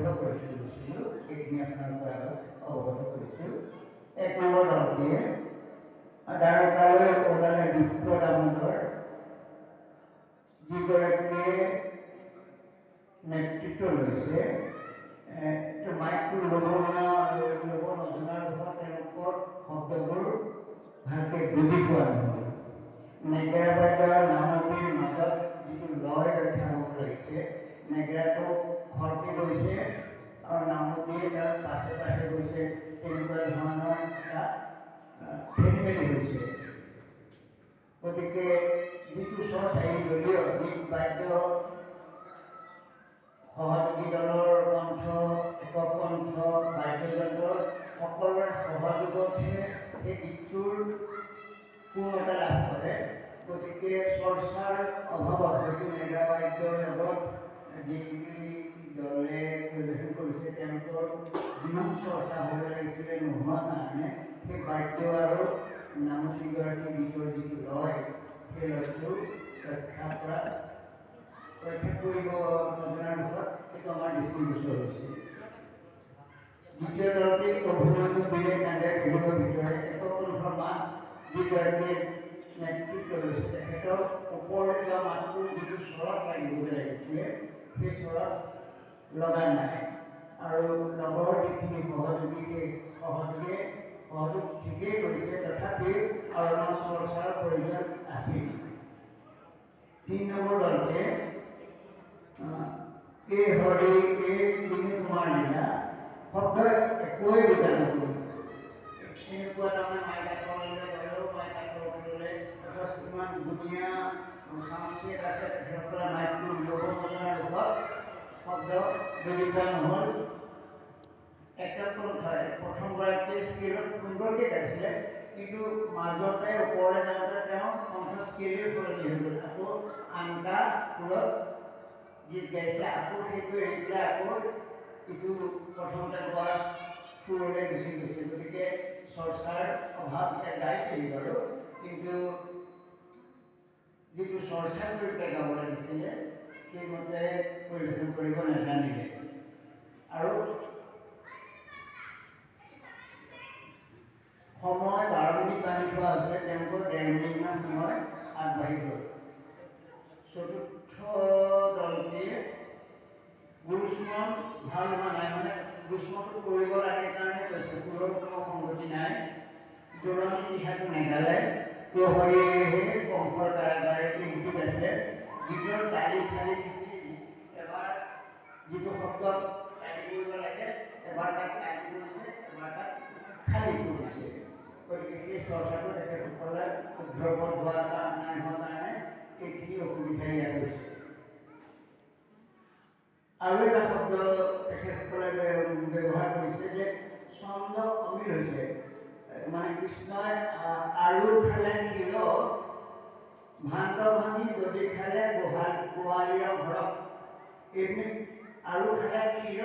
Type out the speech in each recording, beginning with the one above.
শুদ্ধ কৰি থৈ গৈছিলোঁ, এইখিনি আপোনালোকৰ আগত অৱগত কৰিছোঁ। 1 নম্বৰ দলটিয়ে দ্বাৰকালৈ ওলালে বিপ্ৰ দামোদৰ, যিগৰাকীয়ে নেতৃত্ব লৈছে। মাইকটো ল'ব নজনাৰ ফলত তেওঁলোকৰ শব্দবোৰ ভালকৈ বুজি পোৱা নহ'ল। নেগেৰা বাদ্যৰ নামতিৰ মাজত যিটো লয় ৰক্ষা হ'ব লাগিছে, নেগেৰাটো খৰকে গৈছে আৰু নামতিয়ে তাৰ পাছে পাছে গৈছে, তেনেকুৱা ধৰণৰ এটা খেলিমেলি হৈছে। গতিকে যিটো স্বচাৰিদলীয় গীত বাদ্য সহযোগী দলৰ কণ্ঠ, একক কণ্ঠ, বাদ্যযন্ত্ৰৰ সকলোৰে সহযোগতহে সেই গীতটোৰ পূৰ্ণতা লাভ কৰে। গতিকে চৰ্চাৰ অভাৱত হয়তো নেগেৰা বাদ্যৰ লগত যিখিনি দলে পৰিৱেশন কৰিছে তেওঁলোকৰ যিমান চৰ্চা হ'ব লাগিছিলে নোহোৱা কাৰণে সেই বাদ্য আৰু নামতিগৰাকী গীতৰ যিটো লয়, সেই লয়টো ৰক্ষা কৰিব নজনাৰ ফলত সেইটো আমাৰ দৃষ্টিগোচৰ হৈছে। দ্বিতীয় দলটি অভিমন্যু বীৰে কান্দে বিহুৰ ভিতৰে একক কণ্ঠৰ মাত যিগৰাকীয়ে নেতৃত্ব লৈছে, তেখেতৰ ওপৰলৈ যোৱা মাতটো যিটো স্বৰত লাগিবগৈ লাগিছিলে, সেই স্বৰত লগা নাই। আৰু লগৰ যিখিনি সহযোগীয়ে সহযোগ ঠিকেই কৰিছে, তথাপিও আৰু চৰ্চাৰ প্ৰয়োজন আছিল। 3 নম্বৰ দলটিয়ে এই হৰি এই তিনি কুমাৰ লীলা শব্দ একোৱেই বুজা নগ'ল। এনেকুৱা তাৰমানে মাইকাকৰলৈ গ'লেও মাইকাকৰলৈ ইমান ধুনীয়া চাউণ্ড আছে, তেখেতসকলে মাইকটো ল'ব নজনাৰ ৰূপত শব্দ বুজি পোৱা নহ'ল। একক কণ্ঠই প্ৰথমগৰাকীয়ে স্কেলত সুন্দৰকৈ গাইছিলে, কিন্তু মাজতে ওপৰলৈ যাওঁতে তেওঁ কণ্ঠ স্কেলেই সলনি হৈ গ'ল। আকৌ আনটা সুৰত গীত গাইছে, আকৌ সেইটো এৰি পেলাই আকৌ ইটো প্ৰথমতে গোৱা সুৰলৈ গুচি গৈছে। গতিকে চৰ্চাৰ অভাৱ ইয়াত গাইছিল বাৰু, কিন্তু যিটো চৰ্চা কৰি পেলাই গাব লাগিছিলে সেইমতে পৰিৱেশন কৰিব নাজানিলে। আৰু সময় 12 মিনিট বান্ধি থোৱা হৈছে, তেওঁলোকৰ 1.5 মিনিটমান সময় আগবাঢ়ি গ'ল। চতুৰ্থ দলটিয়ে গুৰুস্মৰণ ভাল হোৱা নাই, মানে গুৰুস্মৰণটো কৰিব লাগে কাৰণে কৈছে, সুৰৰ কোনো সংগতি নাই। জোৰণি দিহাটো নেগালে, হৰিয়েহে কংসৰ কাৰাগাৰে এই গীত আছে। গীতৰ তালি খালি থাকি এবাৰ যিটো শব্দত তালি কৰিব লাগে, এবাৰ তাক তালি কৰিছে, এবাৰ তাক খালি কৰিছে। গতিকে সেই চৰ্চাটো তেখেতসকলে শুদ্ধপথ হোৱা নাই হোৱা কাৰণে এইখিনি অসুবিধা ইয়াত হৈছে। আৰু এটা শব্দ তেখেতসকলে ব্যৱহাৰ কৰিছে যে ছন্দ অমিল হৈছে, মানে কৃষ্ণই আৰু খালে ক্ষীৰ ভান্ত ভাঙি যদি খালে গোহালীয় ঘৰত, এইখিনি আৰু খালে ক্ষীৰ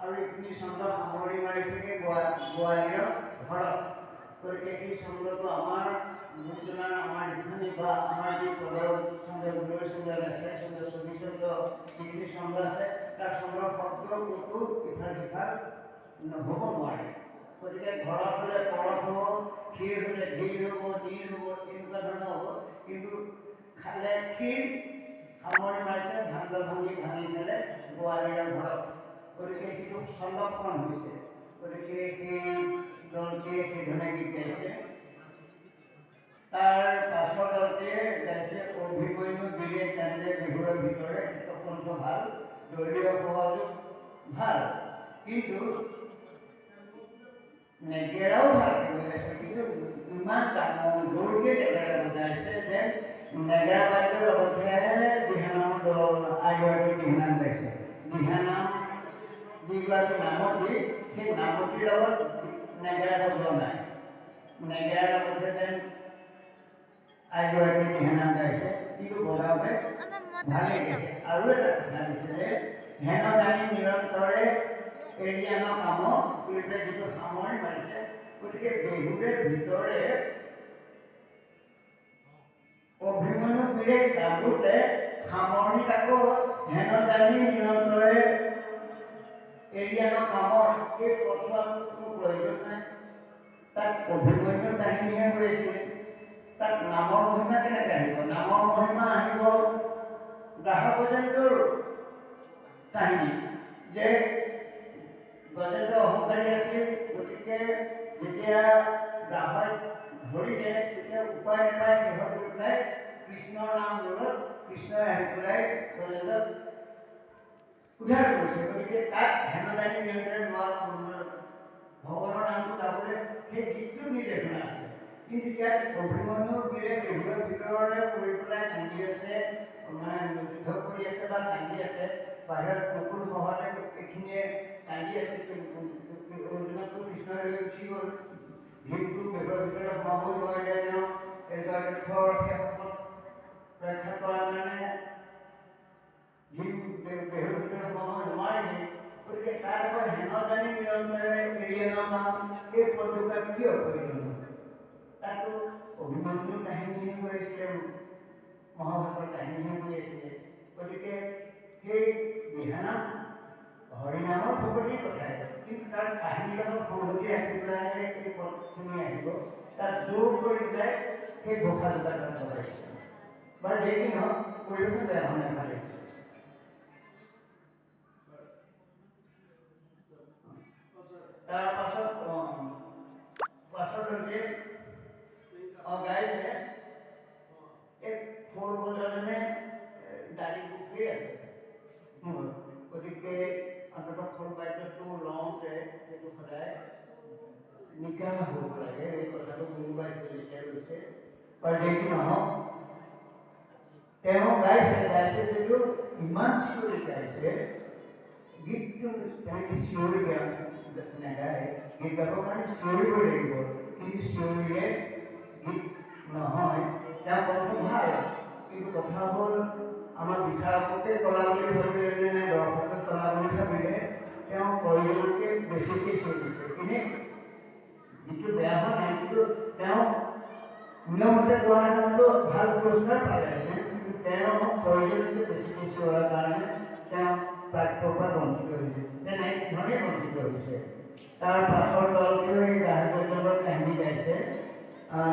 আৰু এইখিনি ছন্দ সামৰি মাৰিছেগৈ গোৱালীয় ঘৰত। গতিকে এই ছন্দটো আমাৰ গুৰুজনাৰ আমাৰ লিখনি বা আমাৰ যি পদৰ ছন্দ, গুৰুৰ ছন্দ, লেচেৰ ছন্দ, ছবি ছন্দ, যিখিনি ছন্দ আছে তাৰ ছন্দৰ শব্দ ক'তো ইফাল সিফাল নহ'ব নোৱাৰে। গতিকে ঘৰত হ'লে তলত হ'ব, ক্ষীৰ হ'লে ধীৰ হ'ব, নীৰ হ'ব, এনেকুৱা ধৰণৰ হ'ব। কিন্তু খালে ক্ষীৰ সামৰি মাৰিছে, ভাংগ ভাঙি খালে গোৱালীয় ঘৰত। গতিকে সেইটো ছন্দক্ষণ হৈছে। গতিকে সেই দলটিয়ে সেইধৰণে গীত গাইছে। তাৰ পাছৰ দলটিয়ে গাইছে অভিমন্যু বীৰে কান্দে বিহুৰ ভিতৰে, একক কণ্ঠ ভাল, দলীয় সহযোগ ভাল, কিন্তু নেগেৰাও ভালকৈ বজাইছে, কিন্তু ইমান ডাঙৰ জোৰকৈ নেগেৰা বজাইছে যে নেগেৰা বাদ্যৰ লগতহে দিহানামৰ দল আইগৰাকী দিহানাম গাইছে। দিহানাম যিগৰাকী নামতী, সেই নামতিৰ লগত নেগেৰা বজোৱা নাই। নেগেৰাৰ লগতহে যেন আইগৰাকী দিহানাম গাইছে, কিন্তু বজাওঁতে ভালেই গাইছে। আৰু এটা কথা দিছে যে হেন জানি নিৰন্তৰে এৰি আনৰ কাম কৰিলে যিটো সামৰি মাৰিছে। গতিকে বিহুৰে ভিতৰে অভিমন্যু বীৰে কান্দোতে সামৰণিত আকৌ হেন জানি নিৰন্তৰে এৰিয়ানৰ কামৰ এই পথোৱাটো কোনো প্ৰয়োজন নাই। তাত অভিমন্যুৰ কাহিনীহে হৈছিলে। তাত নামৰ মহিমা কেনেকৈ আহিব? নামৰ মহিমা আহিব গ্ৰাহকজনটোৰ কাহিনী যে গজেন্দ্ৰ অহংকাৰী আছিল, গতিকে যেতিয়া গ্ৰাহক ধৰিলে তেতিয়া উপায় নাপায় শেষত গৈ পেলাই কৃষ্ণৰ নাম ল'লত কৃষ্ণই আহি পেলাই গজেন্দ্ৰক উদ্ধাৰ কৰিছে। গতিকে তাত হেমদানী নিয়ন্ত্ৰণ ভগৱানৰ নামটো গাবলৈ সেই গীতটোৰ নিৰ্দেশনা আছে। কিন্তু ইয়াত অভিমন্যুৰ বীৰে গৃহৰ ভিতৰলৈ কৰি পেলাই কান্দি আছে, মানে যুদ্ধ কৰি আছে বা কান্দি আছে, বাহিৰত নকুল সহতে এইখিনিয়ে কান্দি আছে। অৰ্জুনকো কৃষ্ণই লৈ গুচি গ'ল। ভীমটো গৃহৰ ভিতৰত সোমাব নোৱাৰিলে, তেওঁ এই জয়তীৰ্থৰ শেষত ৰক্ষা কৰাৰ কাৰণে ভীম গৃহৰ ভিতৰত সোমাব নোৱাৰিলে। গতিকে তাত আকৌ হেমদানী নিৰন্তৰে এৰিয়ানৰ নাম এই পদুকাত কিয় প্ৰয়োজন? তাতো অভিমন্যুৰ কাহিনীহে হৈ আছিলে, মহাভাৰতৰ কাহিনীহে হৈ আছিলে। গতিকে সেই দিহানাম হৰিনামৰ ভকতিৰ কথাই, কিন্তু তাৰ কাহিনীৰ লগত সংগতি ৰাখি পেলাই এই পদখিনি আহিব। তাত জোৰ কৰি পেলাই সেই ঘোষা দুটা তাত লগাইছে। বাৰু যি কি নহওক পৰিৱেশন বেয়া হোৱা নাই, ভালেই। তাৰ পাছলৈকে গাইছে এই খোল বজাজনে দাড়ি বুকি আছে। গতিকে অন্ততঃ খোল বাদ্যটো লওঁতে সেইটো সদায় নিকা হ'ব লাগে। এই কথাটো গুৰু বাদ্য যেতিয়া লৈছে, বাৰু যি কি নহওক তেওঁ গাইছে যদিও ইমান চিঞৰি গাইছে, গীতটো তেনেকৈ চিঞৰি নাগায়। গীত গাবৰ কাৰণে চিঞৰিব লাগিব, কিন্তু চিঞৰিলে গীত নহয়। তেওঁ কণ্ঠ ভাল, কিন্তু কথা হ'ল আমাৰ বিচাৰককে কলা বুলি ভাবিলে নে দৰ্শকে কলা বুলি ভাবিলে, তেওঁ প্ৰয়োজনতকৈ বেছিকৈ চিঞৰিছে। এনেই গীতটো বেয়া হোৱা নাই, কিন্তু তেওঁ নিয়মতে গোৱা হেতেনতো ভাল পুৰস্কাৰ পালেহেঁতেন, কিন্তু তেওঁ প্ৰয়োজনতকৈ বেছিকৈ চিঞৰাৰ কাৰণে তেওঁ প্ৰাপ্যৰ পৰা বঞ্চিত হৈছে, তেনেধৰণেই বঞ্চিত হৈছে। তাৰ পাছৰ দলটোৱে এই গ্ৰাহকজনৰ কাহিনী গাইছে,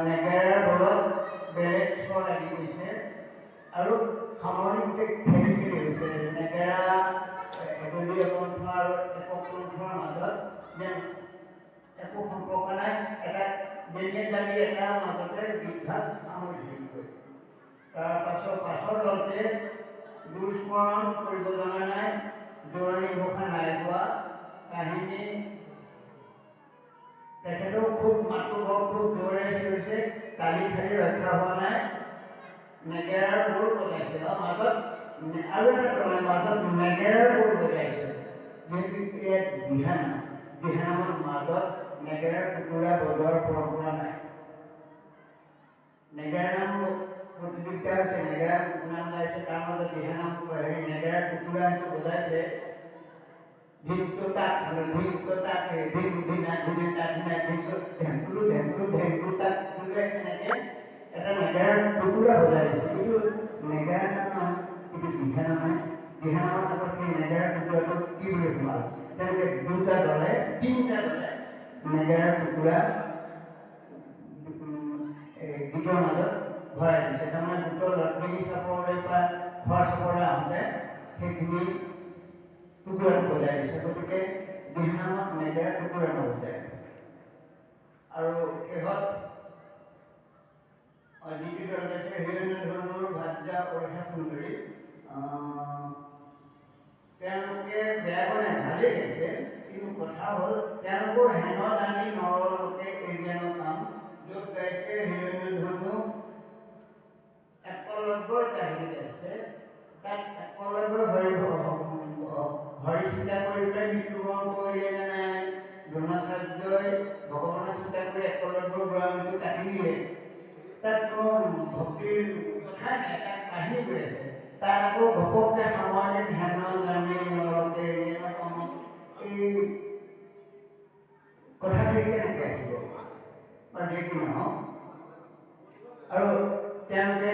নেগেৰাৰ বলত বেলেগ স্বৰ লাগি গৈছে আৰু সামৰণি গোটেই খেলি মেলি হৈছে। নেগেৰা এদলীয় কণ্ঠ আৰু একক কণ্ঠৰ মাজত যেন একো সম্পৰ্ক নাই, এটা বেলেগ লাগি এটা মাজতে বিভাগ সামৰি ধৰিবই। তাৰ পাছৰ দলটোৱে দুস্মৰণ কৰিব জনা নাই, জোৰণি ঘোষা নাই গোৱা, কাহিনী তেখেতেও খুব মাতটো খুব জোৰেৰে চিঞৰিছে, কালি খালি ৰক্ষা হোৱা নাই। নেগেৰাৰ বোল বজাইছে মাজত, আৰু এটা দলে মাজত নেগেৰাৰ বোল বজাইছে। যিহেতু ইয়াত দিহানামৰ মাজত নেগেৰাৰ টুকুৰা বজোৱাৰ পৰম্পৰা নাই। নেগেৰা নাম প্ৰতিযোগিতা হৈছে, নেগেৰা নাম গাইছে, তাৰ মাজত দিহানাম নেগেৰাৰ টুকুৰা সেইটো বজাইছে। ঢিংটো তাক ঢিংটো তাক ঢিং ঢিঙা ঢিঙে তাক ঢিঙা ঢিংটো ঢেংকুলো ঢেংকুলো ঢেংকুলো তাক এনেকৈ এটা নেগেৰাৰ টুকুৰা বজাইছে। কিন্তু নেগেৰা নাম নহয়, কিন্তু দিহানাম হয়। দিহানামৰ আগত সেই নেগেৰাৰ টুকুৰাটো কি বুলি সোমাল? তেনেকৈ তিনিটা দলে নেগেৰাৰ টুকুৰা গীতৰ মাজত ভৰাই দিছে। তাৰমানে গোটৰ লক্ষ্মী চাপৰলৈ বা খোৱা চাপৰলৈ আহোঁতে সেইখিনি টুকুৰাটো বজাই দিছে। গতিকে দিহানামত নেগেৰা টুকুৰা নবজায়। আৰু শেষত যিটো দল গাইছে হীৰেন্দ্ৰ ধনুৰ ভাৰ্যা পৰীক্ষা সুন্দৰী, তেওঁলোকে বেয়া কৰে ভালেই গাইছে, কিন্তু কথা হ'ল তেওঁলোকৰ হেন দানী নৰলোকে এৰিয়ানৰ কাম, য'ত গাইছে হীৰেন্দ্ৰ ধনু একলব্যৰ কাহিনী গাইছে। তাত একলব্য হৰি চিন্তা কৰি পেলাই মৃত্যুবৰণ কৰিলে নে নাই, দ্ৰোণাচাৰ্যই ভগৱানৰ চিন্তা কৰি একলব্যৰ গোড়ামিটো কাটি নিলে। তাত কোনো ভক্তিৰ কথাই নাই, তাত কাহিনী গৈ আছে। তাত আকৌ ঘপককৈ সামৰণি ধ্যান জানি নৰকে কামত এই কথাখিনি কেনেকৈ আহিব বা দেখি নহওক। আৰু তেওঁলোকে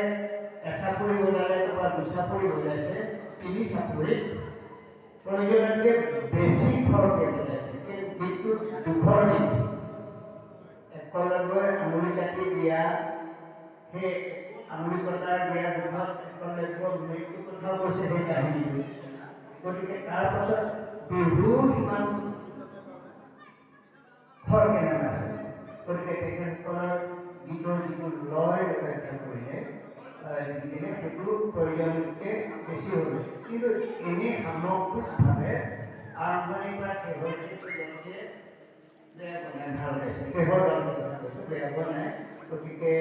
এচাপৰি বজালে বা দুচাপৰি বজাইছে, তিনি চাপৰিত প্ৰয়োজনতকৈ বেছি খৰকে বজাইছে। কিন্তু যিটো দুখৰ নীতি একলগৈ আঙুলি কাটি দিয়া, সেই আঙুলি কটাৰ দিয়া দুখত একলগৰ মৃত্যু কথা কৈছে সেই কাহিনীটো। গতিকে তাৰ পাছত বিহু সিমান খৰকে নানাছে। গতিকে তেখেতসকলৰ গীতৰ যিটো লয় ব্যাখ্যা কৰিলে গতিকে সেইটো প্ৰয়োজনতকৈ বেছি হ'ল। কিন্তু এনেই সামগ্ৰিকভাৱে আৰম্ভণিৰ পৰা শেহতীয়াকৈ বেয়া বনাই ভাল পাইছে। শেহৰ কথা কৈছোঁ, বেয়া বনাই। গতিকে